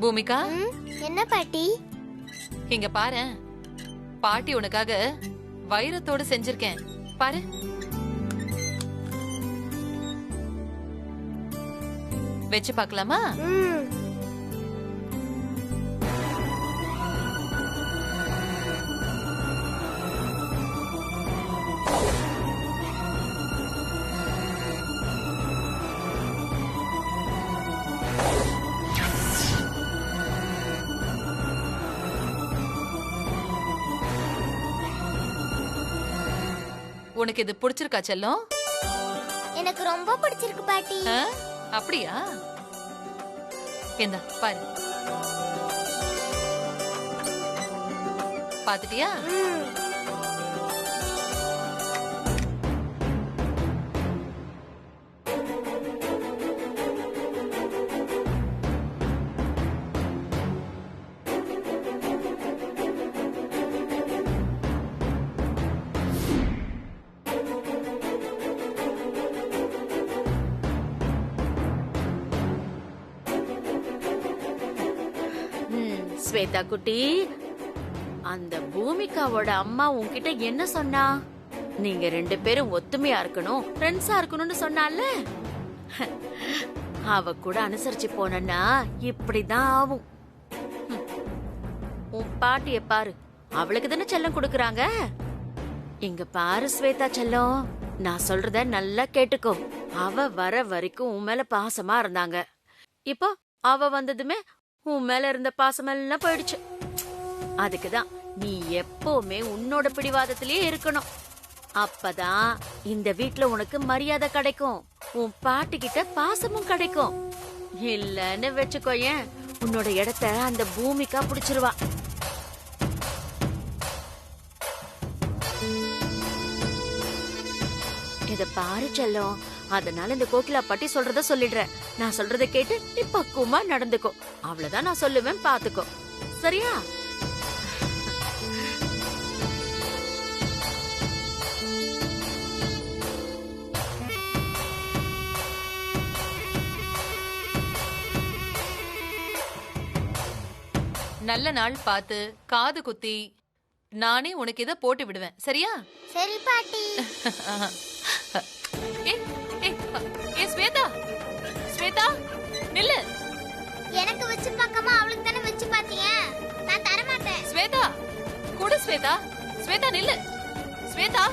பூமிகா, என்ன பாட்டி? இங்க பாரு, பாட்டி உனக்காக வைரத்தோடு செஞ்சிருக்கேன் பாரு. வச்சு பார்க்கலாமா? உனக்கு இது பிடிச்சிருக்கா செல்லம்? எனக்கு ரொம்ப பிடிச்சிருக்கு பாட்டி. அப்படியா? என்ன பாரு, பாத்துட்டியா? ஸ்வேதா குட்டி, அந்த பூமிகாவோட அம்மா உன்கிட்ட என்ன சொன்னா? நீங்க 2 பேரும் ஒத்துமையா இருக்கணும், ஃப்ரெண்ட்ஸா இருக்கணும்னு சொன்னால. அவ கூட அனுசரிச்சு போனா இப்படிதான் ஆகும். உன் பாட்டிய பாரு, அவளுக்கு தானே செல்லம் கொடுக்கறாங்க. இங்க பாரு ஸ்வேதா செல்லம், நான் சொல்றத நல்லா கேட்டுக்கோ. அவ வர வரைக்கும் உன் மேல பாசமா இருந்தாங்க. இப்போ அவ வந்ததுமே உன் மேல இருந்த பாசம் எல்லாம் போயிடுச்சு. அதுக்குதான் நீ எப்பவுமே உன்னோட பிடிவாதத்திலேயே இருக்கணும். அப்பதான் இந்த வீட்ல உனக்கு மரியாதை கிடைக்கும், உன் பாட்டி கிட்ட பாசமும் கிடைக்கும். இல்லன்னு வச்சுக்கோயேன், உன்னோட இடத்த அந்த பூமிகா புடிச்சிருவா. இத பாரு செல்லம், அதனால இந்த கோகிலா பாட்டி சொல்றத சொல்லிடுறேன். நான் சொல்றத கேட்டு நீ பக்குவமா நடந்துக்கோ. அவ்வளவுதான் நான் சொல்லுவேன், பாத்துக்கோ. சரியா? நல்ல நாள் பார்த்து காது குத்தி நானே உனக்கு இத போட்டு விடுவேன். சரியா? சரி பாட்டி. ஸ்வேதா, ஸ்வேதா நில்லு. எனக்கு வச்சு பார்க்காம அவளுக்கு தானே வச்சு பாத்தீங்க. நான் தர மாட்டேன். ஸ்வேதா குடு. ஸ்வேதா, ஸ்வேதா நில்லு. ஸ்வேதா,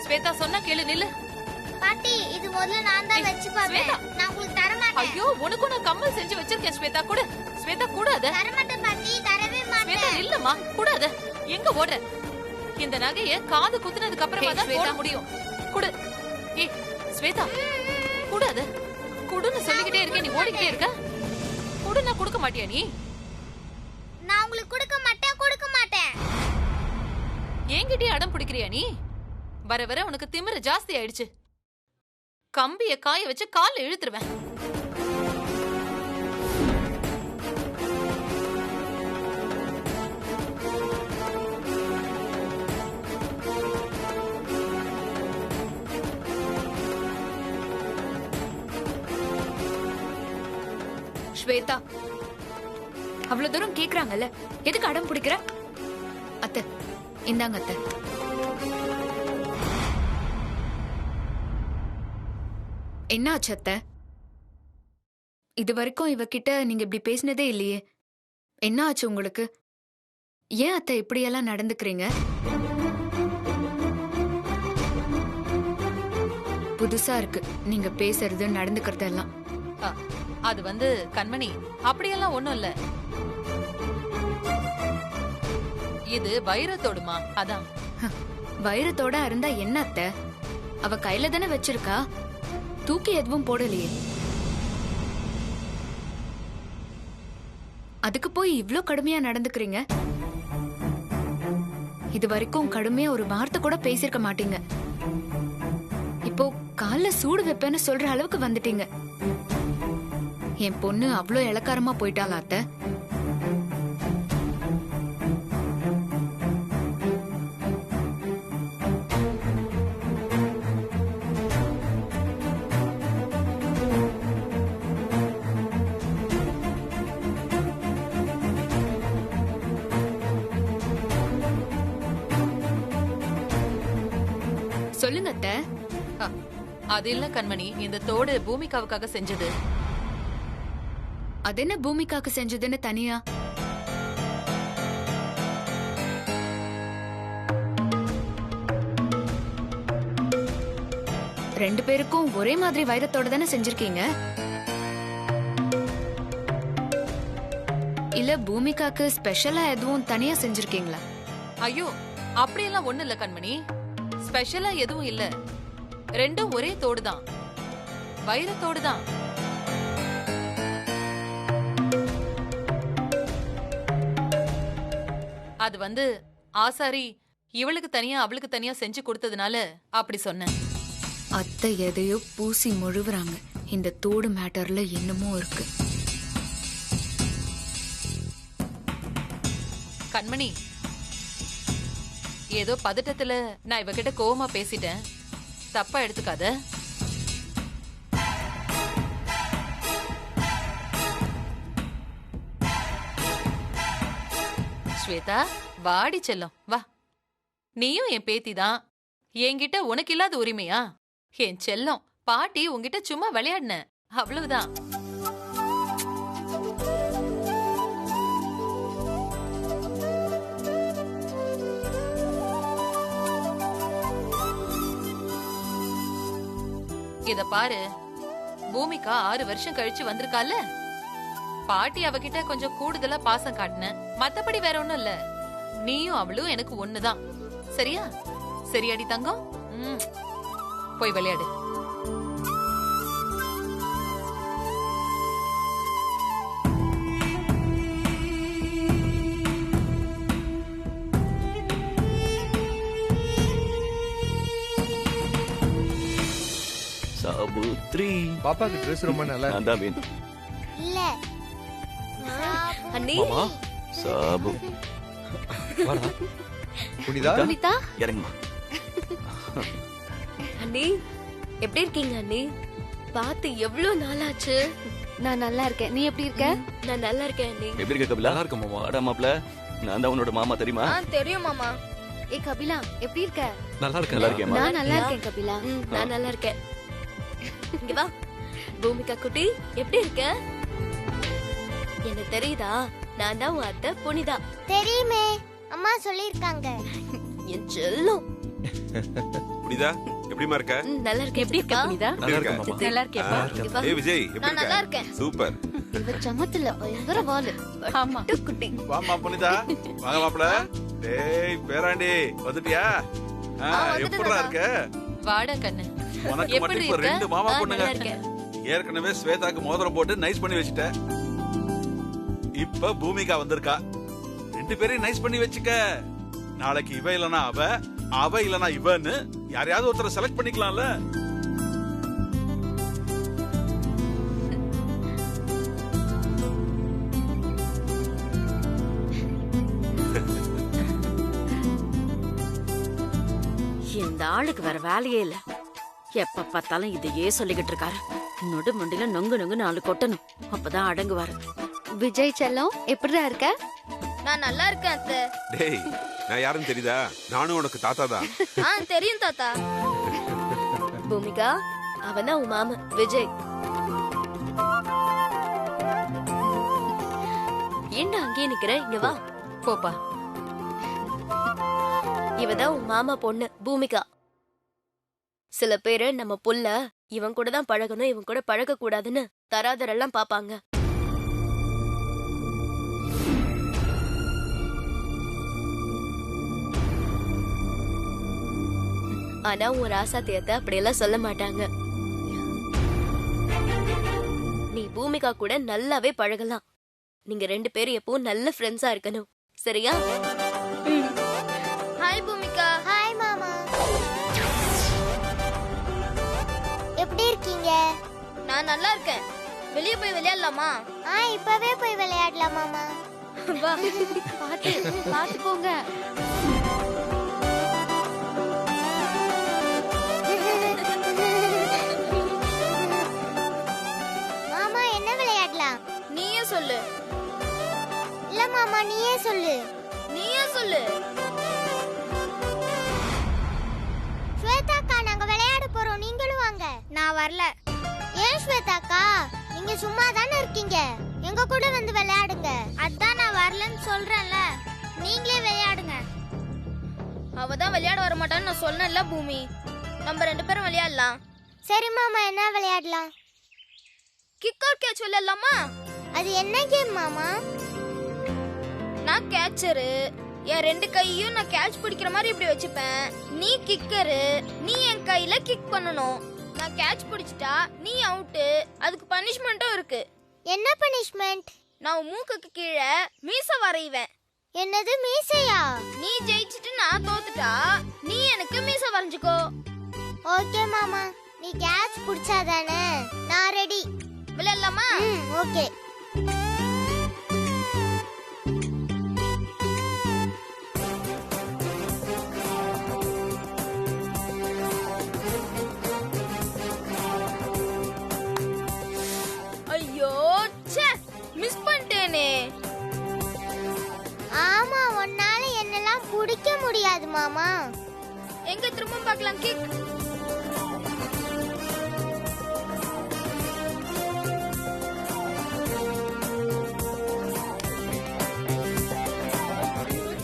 ஸ்வேதா சொன்னா கேளு, நில்லு. பாட்டி, இது முதல்ல நான் தான் வச்சு பாப்பேன். நான் உங்களுக்கு தர மாட்டேன். ஐயோ, உனக்கு நான் கம்மல் செஞ்சு வச்சிருக்கேன். ஸ்வேதா குடு. ஸ்வேதா கூடாத. தர மாட்டேன் பாட்டி, தரவே மாட்டேன். ஸ்வேதா இல்லம்மா, கூடாத. எங்க ஓடுற? இந்த நகைய காது குத்துனதுக்கு அப்புறமா தான் போட முடியும். குடு. ஏய் ஸ்வேதா, கூடாத. குடுன்னு சொல்லிக்கிட்டே இருக்கேன், நீ ஓடிக்கிட்டே இருக்க. குடுன்னா கொடுக்க மாட்டியா நீ? நான் உங்களுக்கு கொடுக்க மாட்டேன், கொடுக்க மாட்டேன். என்கிட்டயே அடம் பிடிக்கிறியா நீ? வர வர உனக்கு திமிரு ஜாஸ்தி ஆயிடுச்சு. கம்பிய காய வச்சு கால்ல இழுத்துருவேன். ஸ்வேதா, அவ்வளவு தூரம் கேக்குறாங்கல்ல, எதுக்கு அடம் பிடிக்கிற? அத்தை இந்தாங்க அத்தை. என்ன ஆச்சு அத்தை? இது வரைக்கும் இவகிட்ட நீங்க இப்படி பேசினதே இல்லையே. என்ன ஆச்சு உங்களுக்கு? ஏன் அத்தை இப்படியெல்லாம் நடந்துக்கிறீங்க? புதுசா இருக்கு நீங்க பேசுறது, நடந்துக்கிறது எல்லாம். அது கண்மணி, அப்படியெல்லாம் ஒண்ணும் இல்ல. இது வைரத்தோடுமா, அதான். வைரத்தோட இருந்தா என்ன அத்தை? அவ கையில தானே வச்சிருக்கா, தூக்கி எதுவும் போடலையே. அதுக்கு போய் இவ்ளோ கடுமையா நடந்துக்கிறீங்க. இது வரைக்கும் கடுமையா ஒரு வார்த்தை கூட பேசிருக்க மாட்டீங்க. இப்போ கால்ல சூடு வைப்பேன்னு சொல்ற அளவுக்கு வந்துட்டீங்க. என் பொண்ணு அவ்ளோ இளக்காரமா போயிட்டாளா அத்தை? சொல்லுங்க அத்தை. அ, அது இல்ல கண்மணி, இந்த தோடு பூமிகாவுக்காக செஞ்சது. அது என்ன பூமிகாக்கு செஞ்சதுன்னு தனியா? ரெண்டு பேருக்கும் ஒரே மாதிரி வைரத்தோட தானே செஞ்சிருக்கீங்க. இல்ல பூமிகாக்கு ஸ்பெஷலா எதுவும் தனியா செஞ்சிருக்கீங்களா? ஐயோ, அப்படியெல்லாம் ஒண்ணு இல்ல கண்மணி. ஸ்பெஷலா எதுவும் இல்ல. ரெண்டும் ஒரே தோடு தான், வைரத்தோடு தான். அது வந்து ஆசாரி இவளுக்கு தனியா அவளுக்கு தனியா செஞ்சு கொடுத்ததுனால அப்படி சொன்னேன். அத்தை எதையோ பூசி முழுவுறாங்க. இந்த தோடு மேட்டர்ல என்னமோ இருக்கு. கண்மணி, ஏதோ பதட்டத்துல நான் இவகிட்ட கோவமா பேசிட்டேன், தப்பா எடுத்துக்காத. ஸ்வேதா, வாடி செல்லம், வா. நீயும் என் பேத்திதான், என்கிட்ட உனக்கு இல்லாத உரிமையா? என் செல்லம், பாட்டி உன்கிட்ட சும்மா விளையாடின, அவ்வளவுதான். இத பாரு, பூமிகா 6 வருஷம் கழிச்சு வந்திருக்கால. பாட்டி அவகிட்ட கொஞ்சம் கூடுதலா பாசம் காட்டின, மத்தபடி வேற ஒண்ணும் இல்ல. நீயும் அவளும் எனக்கு ஒண்ணுதான், சரியா? சரியாடி தங்கம்? போய் விளையாடு. சாபுத்ரி, பாப்பாக்கு ட்ரெஸ் ரொம்ப நல்லா நான் தான் வேணும். இல்ல அண்ணி, மாமா சாபு, வாடா. புனிதா புனிதா, இறங்குமா. அண்ணி எப்படி இருக்கீங்க அண்ணி? பார்த்து எவ்வளவு நாளாச்சு. நான் நல்லா இருக்கேன். நீ எப்படி இருக்க? நான் நல்லா இருக்கேன் அண்ணி. எப்படி இருக்க கபிலா? நல்லா இருக்க மாமா. வாடா மாப்ள, நான் தான் உன்னோட மாமா, தெரியுமா? தெரியும் மாமா. ஏ கபிலா, எப்படி இருக்க? நல்லா இருக்க. நல்லா இருக்கேன். நான் நல்லா இருக்கேன் கபிலா. நான் நல்லா இருக்கேன். இங்க வா. பூமிகா குட்டி, எப்படி இருக்க? எனக்கு தெரியுதா, நான் தான் உன் அத்தை புனிதா. தெரியுமே, அம்மா சொல்லிருக்காங்க. என் செல்லம். புனிதா, எப்படிமா இருக்க? நல்லா இருக்கேன். எப்படி இருக்க புனிதா? நல்லா இருக்க மாமா. நல்லா இருக்கேப்பா. ஏய் விஜய், எப்படி நான் நல்லா இருக்க? இருக்கேன். சூப்பர். இவ சமத்துல பயங்கர வாலு. ஆமா. குட்டி. வாமா புனிதா, வாங்க மாப்ள. டேய் பேராண்டி, வந்துட்டியா? வந்துட்டேன் எப்படிடா இருக்க? வாடா கண்ணு. உனக்கு மட்டும் எப்படி இப்ப இருக்க? 2 மாமா பொண்ணுங்க. நல்லா இருக்கேன். ஏற்கனவே ஸ்வேதாக்கு மோதிரம் போட்டு நைஸ் பண்ணி வச்சிட்டேன். இப்ப பூமிகா வந்திருக்கா. 2 பேரையும் நைஸ் பண்ணி வச்சுக்க. நாளைக்கு இவ இல்லனா அவ, அவ இல்லனா இவன்னு யாரையாவது ஒருத்தரை செலக்ட் பண்ணிக்கலாம்ல. இந்த ஆளுக்கு வேற வேலையே இல்ல. எப்ப பார்த்தாலும் இதையே சொல்லிக்கிட்டு இருக்காரு. நொடு முண்டில நொங்கு நொங்கு 4 கொட்டணும், அப்பதான் அடங்குவாரு. விஜய் செல்லம், எப்படிடா இருக்க? நான் நல்லா இருக்கேன் அத்தை. டேய், நான் யாருன்னு தெரியுதா? நானும் உனக்கு தாத்தா தான். தெரியும் தாத்தா. பூமிகா, அவனா உன் மாமா விஜய். ஏண்டா அங்கேயே நிக்கிற? இங்க வா. போப்பா. இவதான் உன் மாமா பொண்ணு பூமிகா. சில பேரு நம்ம புள்ள இவன் கூட தான் பழகணும், இவன் கூட பழக கூடாதுன்னு தராதரெல்லாம் பாப்பாங்க. ஆனா உன் ராசாத்தியத்தை அப்படியெல்லாம் சொல்ல மாட்டாங்க. நீ பூமிகா கூட நல்லாவே பழகலாம். நீங்க 2 பேரும் எப்பவும் நல்ல ஃப்ரெண்ட்ஸா இருக்கணும், சரியா? ஹாய் பூமிகா. ஹாய் மாமா. எப்படி இருக்கீங்க? நான் நல்லா இருக்கேன். வெளியே போய் விளையாடலாமா? இப்பவே போய் விளையாடலாம் மாமா. வா. பாத்து பாத்து போங்க. மாமா என்ன விளையாடலாம்? நீயே சொல்லு. இல்ல மாமா, நீயே சொல்லு. நீயே சொல்லு. ஸ்வேதாக்கா, நாங்க வரல. ஏன் ஸ்வேதாக்கா, நீங்க சும்மா தானே இருக்கீங்க, எங்க கூட வந்து விளையாடுங்க. அதான் நான் வரலன்னு சொல்றேன்ல, நீங்களே விளையாடுங்க. அவ தான் விளையாட வர மாட்டான்னு நான் சொன்னேன்ல பூமி. நம்ம 2 பேரும் விளையாடலாம். சரி மாமா, என்ன விளையாடலாம்? கிக் அவுட் கேட்ச் விளையாடலாமா? அது என்ன கேம் மாமா? நான் கேட்சரு, என் 2 கையையும் நான் கேட்ச் பிடிக்கிற மாதிரி இப்படி வச்சுப்பேன். நீ கிக்கரு, நீ என் கையில கிக் பண்ணணும். நான் கேட்ச் பிடிச்சிட்டா நீ அவுட்டு. அதுக்கு பனிஷ்மெண்ட்டும் இருக்கு. என்ன பனிஷ்மெண்ட்? நான் உன் மூக்குக்கு கீழே மீச வரைவேன். என்னது, மீசையா? நீ ஜெயிச்சிட்டு நான் தோத்துட்டா நீ எனக்கு மீச வரைஞ்சுக்கோ. ஓகே மாமா, நீ கேட்ச் புடிச்சாதானே, நான் ரெடி. விளையாடலாமா? ஓகே. ஐயோ ச்சே, மிஸ் பண்ணிட்டேனே. ஆமா, உன்னால என்னெல்லாம் பிடிக்க முடியாது மாமா. எங்க திரும்ப பார்க்கலாம். கிக்.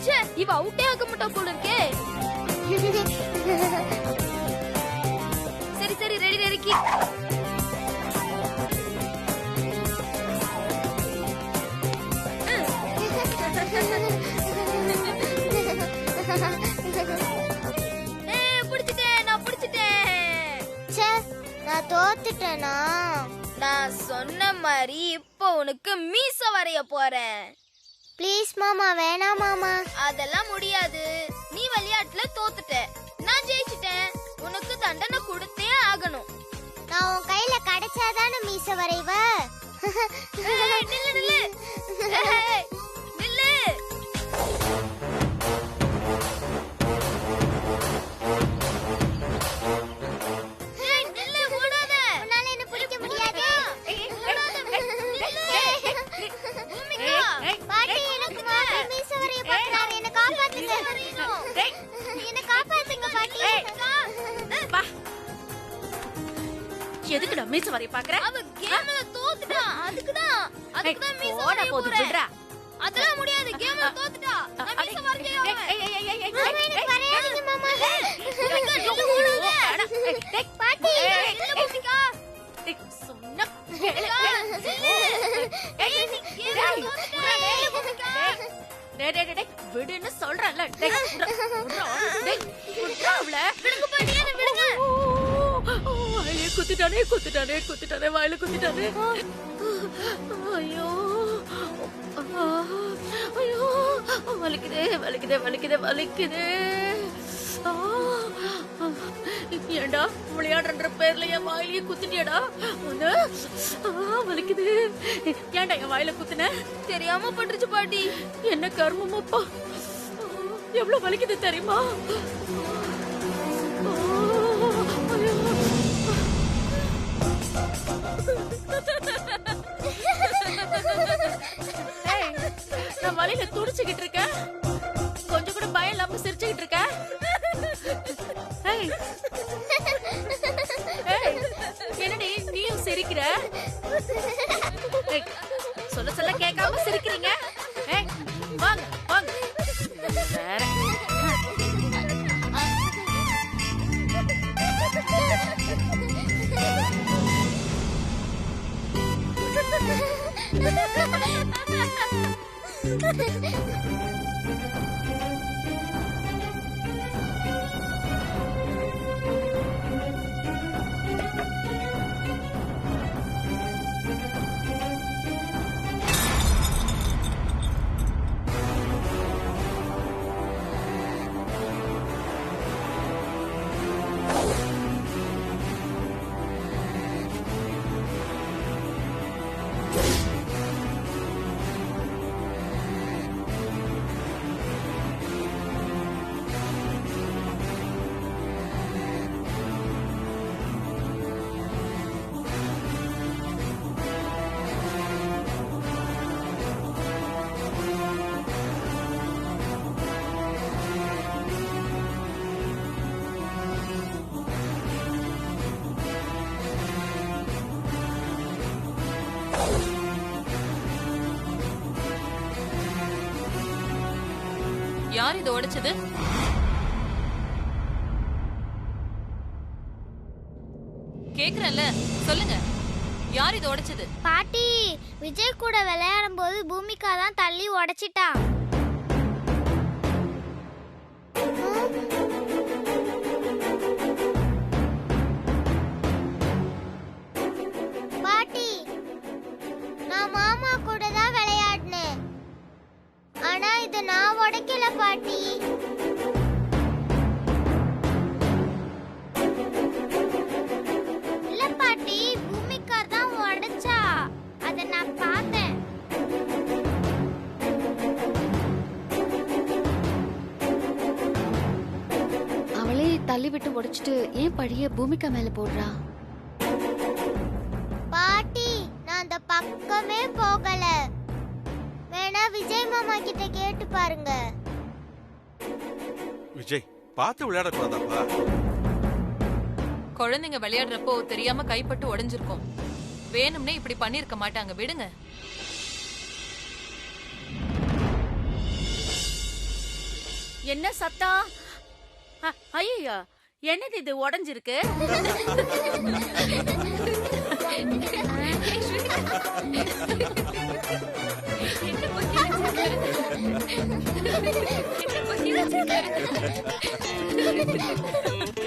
ச்சே, இவ அவுட்டே ஆக மாட்டா போல இருக்கே. சரி சரி, ரெடி ரெடி, கிக். நான் தோத்துட்டேனா? நான் சொன்ன மாதிரி இப்போ உனக்கு மீச வரைய போறேன். ப்ளீஸ் மாமா, வேணாம் மாமா. அதெல்லாம் முடியாது. நீ விளையாட்டுல தோத்துட்ட, நான் ஜெயிச்சிட்டேன். உனக்கு தண்டனை கொடுத்தே ஆகணும். நான் உன் கையில கிடைச்சாதானே மீச வரைவ. நில்லு நில்லு. ஏய், நில்லு. எதுக்குடா மீச வரைய பாக்குற? அவ கேம்ல தோத்துட்டா, அதுக்குதான் மீச ஓட வரைய போது போறேன். விடுடா. அதெல்லாம் முடியாது, கேம்ல தோத்துட்டா. நான் மீச வரையே ஆவேன். வரையாதீங்க மாமா. பாட்டி இல்ல பூமிகா. சொன்ன விடுன்னு சொல்றல. குத்திட்டானே குத்திட்டானே குத்திட்டானே, வாயில குத்திட்டானே. ஐயோ ஐயோ, வலிக்குதே வலிக்குதே வலிக்குதே வலிக்குதே. ஏண்டா விளையாடுற பேர்ல என் வாயிலேயே குத்திட்டியடா? வலிக்குது. ஏண்டா என் வாயில குத்துன? தெரியாம பட்டுருச்சு பாட்டி. என்ன கர்மமாப்பா, எவ்வளவு வலிக்குது தெரியுமா? நான் வலியில துடிச்சுக்கிட்டு இருக்கேன், கொஞ்சம் கூட பயம் இல்லாம சிரிச்சுக்கிட்டு இருக்கேன். என்னடி நீயும் சிரிக்கிற? சொல்ல சொல்ல கேட்காம சிரிக்கிறீங்க. வாங்க வாங்க. வேற யார் இதை உடைச்சது? கேக்குறேன்ல, சொல்லுங்க. யார் இதை உடைச்சது? பாட்டி, விஜய் கூட விளையாடும் போது பூமிகா தான் தள்ளி உடைச்சிட்டா. பாட்டி, நான் மாமா கூட தான் விளையாடினேன். ஆனா இது நான் உடைக்கல பாட்டி. இல்ல பாட்டி, பூமிகா தான் உடைச்சா. அத நான் பார்த்தேன். அவளே தள்ளி விட்டு உடைச்சிட்டு ஏன் பழிய பூமிகா மேல போடுறா? பாட்டி, நான் அந்த பக்கமே போகல. வேணா விஜய் மாமா கிட்ட கேட்டு பாருங்க. விஜய், பார்த்து விளையாடக்கூடாதாப்பா? குழந்தைங்க விளையாடுறப்போ தெரியாம கைப்பட்டு உடைஞ்சிருக்கும். வேணும்னே இப்படி பண்ணிருக்க மாட்டாங்க, விடுங்க. என்ன சத்தம்? ஐயோ, என்னது இது உடைஞ்சிருக்கு?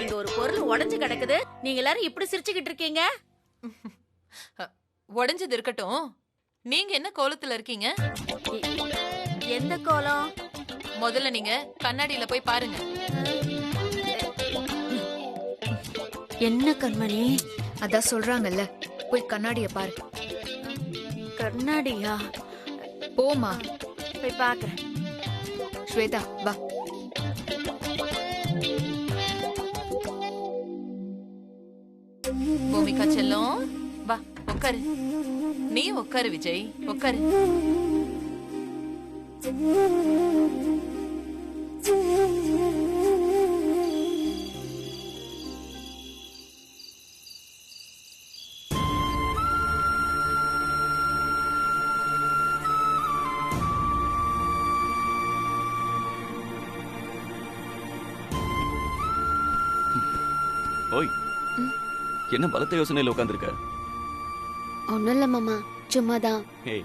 இங்க ஒரு பொருள் உடைஞ்சு கிடக்குது, நீங்க எல்லாரும் இப்படி சிரிச்சுக்கிட்டு இருக்கீங்க. உடைஞ்சது இருக்கட்டும், நீங்க என்ன கோலத்துல இருக்கீங்க? எந்த கோலம்? முதல்ல நீங்க கண்ணாடியில போய் பாருங்க. என்ன கண்மணி? அதான் சொல்றாங்கல்ல, போய் கண்ணாடிய பாரு. கண்ணாடியா? போமா. போய் பாக்குறேன். ஸ்வேதா வா. பூமிகா செல்லம், வா உட்காரு. நீ உட்காரு விஜய், உட்காரு. ஓய், என்ன பலத்த யோசனையில உட்காந்துருக்க? ஒன்னும் இல்ல மாமா, சும்மாதான். ஏய்,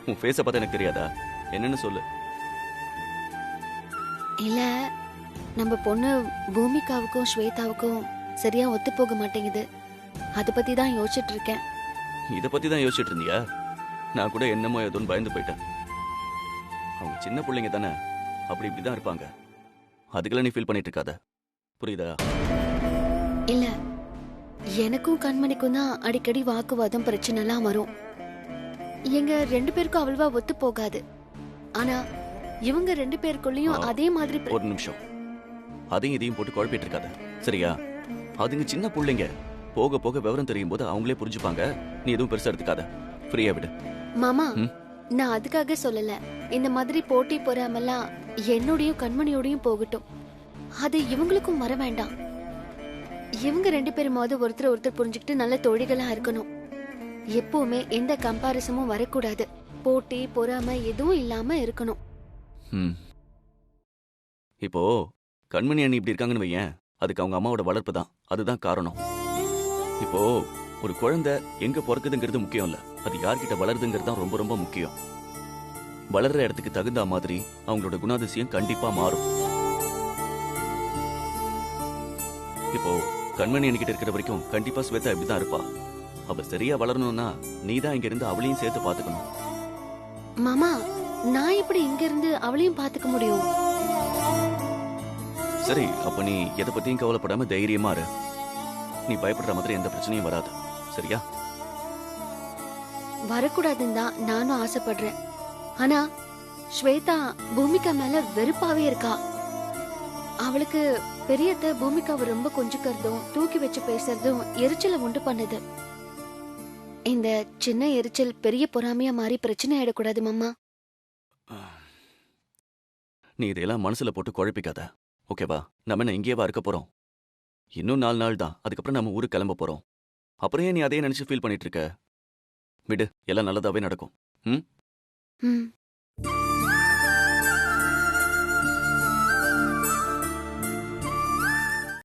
உன் ஃபேஸ பார்த்தா எனக்கு தெரியாதா? என்னன்னு சொல்லு. இல்ல, நம்ம பொண்ணு பூமிகாவுக்கும் ஸ்வேதாவுக்கும் சரியா ஒத்து போக மாட்டேங்குது. அத பத்தி தான் யோசிச்சுட்டு இருக்கேன். இத பத்தி தான் யோசிச்சுட்டு இருந்தியா? நான் கூட என்னமோ ஏதோன்னு பயந்து போயிட்டேன். அவங்க சின்ன பிள்ளைங்க தானே, அப்படி இப்படிதான் இருப்பாங்க. அதுக்கெல்லாம் நீ ஃபீல் பண்ணிட்டு இருக்காத, புரியுதா? இல்ல, எனக்கும் கண்மணிக்கும் தான் அடிக்கடி வாக்குவாதம் பிரச்சனை எல்லாம் வரும். எங்க 2 பேருக்கும் அவ்வளவா ஒத்து போகாது. ஆனா இவங்க 2 பேருக்குள்ளயும் அதே மாதிரி ஒரு நிமிஷம், அதையும் இதையும் போட்டு குழப்பிட்டு இருக்காத, சரியா? அதுங்க சின்ன பிள்ளைங்க, போக போக விவரம் தெரியும் போது அவங்களே புரிஞ்சுப்பாங்க. நீ எதுவும் பெருசா எடுத்துக்காத, ஃப்ரீயா விடு. மாமா, நான் அதுக்காக சொல்லல. இந்த மாதிரி போட்டி பொறாமலாம் என்னோடையும் கண்மணியோடையும் போகட்டும். அது இவங்களுக்கும் வர வேண்டாம். இவங்க 2 பேருமாவது ஒருத்தர் ஒருத்தர் புரிஞ்சுக்கிட்டு நல்ல தோழிகளா இருக்கணும். எப்பவுமே எந்த கம்பாரிசமும் வரக்கூடாது. போட்டி பொறாம எதுவும் இல்லாம இருக்கணும். இப்போ கண்மணி அண்ணி இப்படி இருக்காங்கன்னு வையேன், அதுக்கு அவங்க அம்மாவோட வளர்ப்பு தான், அதுதான் காரணம். இப்போ ஒரு குழந்தை எங்க பிறக்குதுங்கிறது முக்கியம் இல்ல, அது யார்கிட்ட வளருதுங்கிறது தான் ரொம்ப ரொம்ப முக்கியம். வளர்ற இடத்துக்கு தகுந்த மாதிரி அவங்களோட குணாதிசயம் கண்டிப்பா மாறும். இப்போ கண்மணி என்கிட்ட இருக்கிற வரைக்கும் கண்டிப்பா ஸ்வேதா இப்படிதான் இருப்பா. அவ சரியா வளரணும்னா நீ தான் இங்க இருந்து அவளையும் சேர்த்து பாத்துக்கணும். மாமா, நான் இப்படி இங்க இருந்து அவளையும் பாத்துக்க முடியும்? சரி, அப்ப நீ எதை பத்தியும் கவலைப்படாம தைரியமா இரு. நீ பயப்படுற மாதிரி எந்த பிரச்சனையும் வராது, சரியா? வரக்கூடாதுன்னு தான் நானும் ஆசைப்படுறேன். ஆனா ஸ்வேதா பூமிகா மேல வெறுப்பாவே இருக்கா. அவளுக்கு பெரியத்த பூமிகாவை ரொம்ப கொஞ்சிக்கிறதும் தூக்கி வச்சு பேசுறதும் எரிச்சலை உண்டு பண்ணுது. இந்த சின்ன எரிச்சல் பெரிய பொறாமையா மாறி பிரச்சனை ஆயிடக்கூடாது மாமா. நீ இதையெல்லாம் மனசுல போட்டு குழப்பிக்காத, ஓகேவா? நம்ம என்ன இங்கேவா இருக்க போறோம்? இன்னும் 4 நாள் தான், அதுக்கப்புறம் நம்ம ஊருக்கு கிளம்ப போறோம். அப்புறம் ஏன் நீ அதையே நினைச்சு ஃபீல் பண்ணிட்டு இருக்க? விடு, எல்லாம் நல்லதாவே நடக்கும். ம்